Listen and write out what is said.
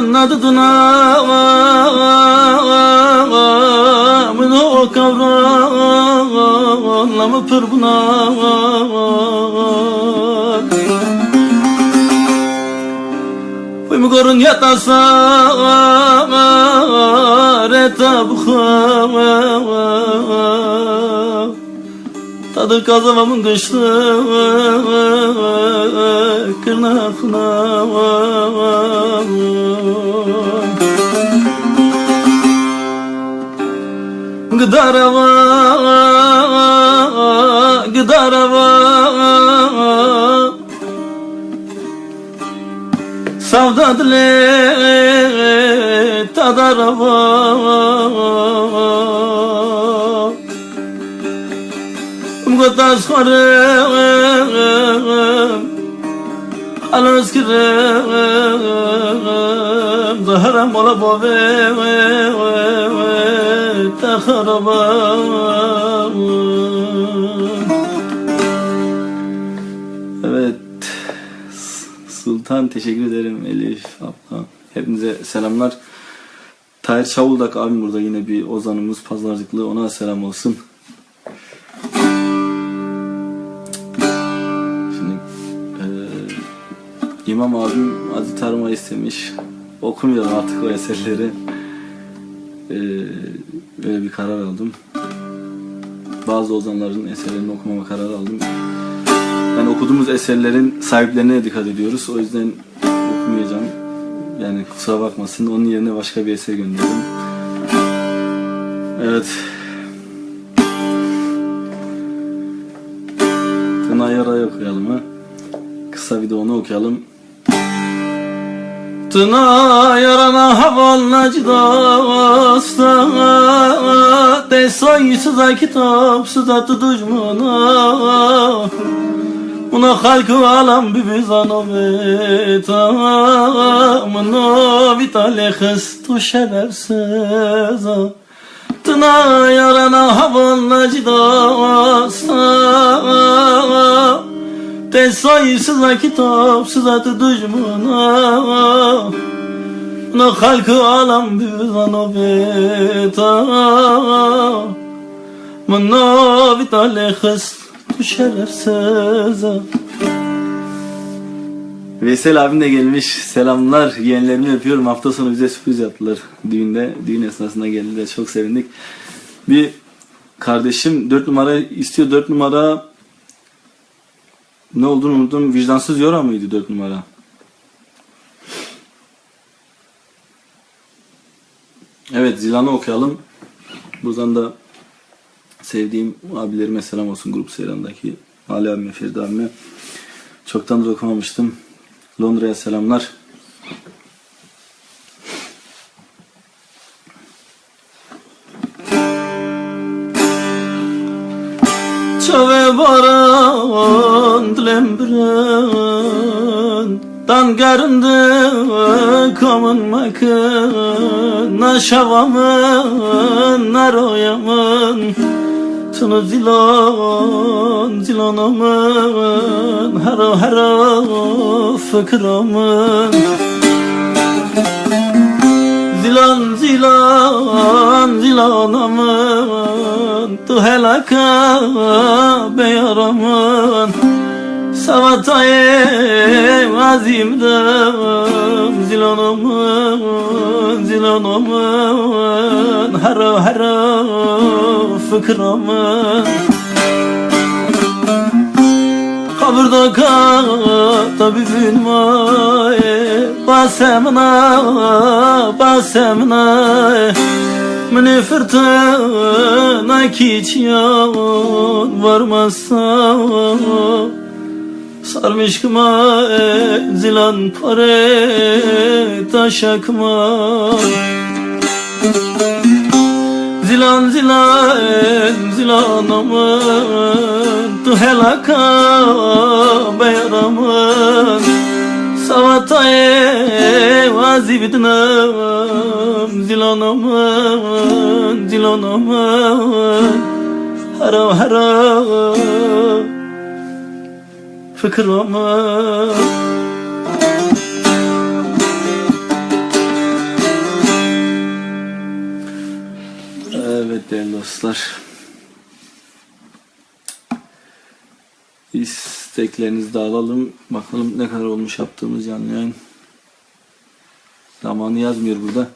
Nadına mını o kavramı pır buna Fıyım gorun yatasa retabıha Tadı kazavamın kışlı kırnakına Gıdarava Savda dile tadarava Gıdas kharım Alas kirem Zahram ola bove Takharabam Evet Sultan teşekkür ederim Elif abla. Hepinize selamlar. Tahir Çavuldak abim burada yine bir ozanımız pazarcıklı, ona selam olsun. Şimdi İmam abim Aziz Tarım'a istemiş. Okumuyorum artık o eserleri. Böyle bir karar aldım. Bazı ozanların eserlerini okumama kararı aldım. Yani okuduğumuz eserlerin sahiplerine dikkat ediyoruz. O yüzden okumayacağım. Yani kusura bakmasın. Onun yerine başka bir eser gönderdim. Evet. Tına yarayı okuyalım ha. Kısa bir de onu okuyalım. Tına yarana havalnacıda Desayısıza kitapsıza tutuşmana Buna halkı alam bibizano veta Mano vitale kıstu şerefsiz Tına yarana havalnacıda Desayısıza kitapsıza tutuşmana Buna halkı alam bibizano veta Mano vitale kıstu şerefsiz. Veysel abim de gelmiş. Selamlar. Yeğenlerimi öpüyorum. Hafta sonu bize sürpriz yaptılar düğünde. Düğün esnasında geldiler. Çok sevindik. Bir kardeşim 4 numara istiyor. 4 numara ne olduğunu unuttum. Vicdansız Yora mıydı 4 numara? Evet, Zilan'ı okuyalım. Buradan da sevdiğim abilerime selam olsun, Grup Seyran'daki Ali abime, Ferdi abime. Çoktandır okumamıştım. Londra'ya selamlar. Çave baran dilembren Dan garındı kamun makın Naşavamın naroyamın Tını zilanamın Haro fıkramın Zilanamın Tu helaka beyaramın Savatayım azimdim Zilanamın Haro fıkramın Kabırda tabibin maye Basemna Mini fırtına kiçyan varmazsa Sarmışkıma zilan pare taşakma Zilanamın Tu helaka bayramın Savatayı vazibidnam Zilanamın Hara fıkrama Evet değerli dostlar. İsteklerinizi de alalım. Bakalım ne kadar olmuş yaptığımız canlı yayın. Zamanı yazmıyor burada.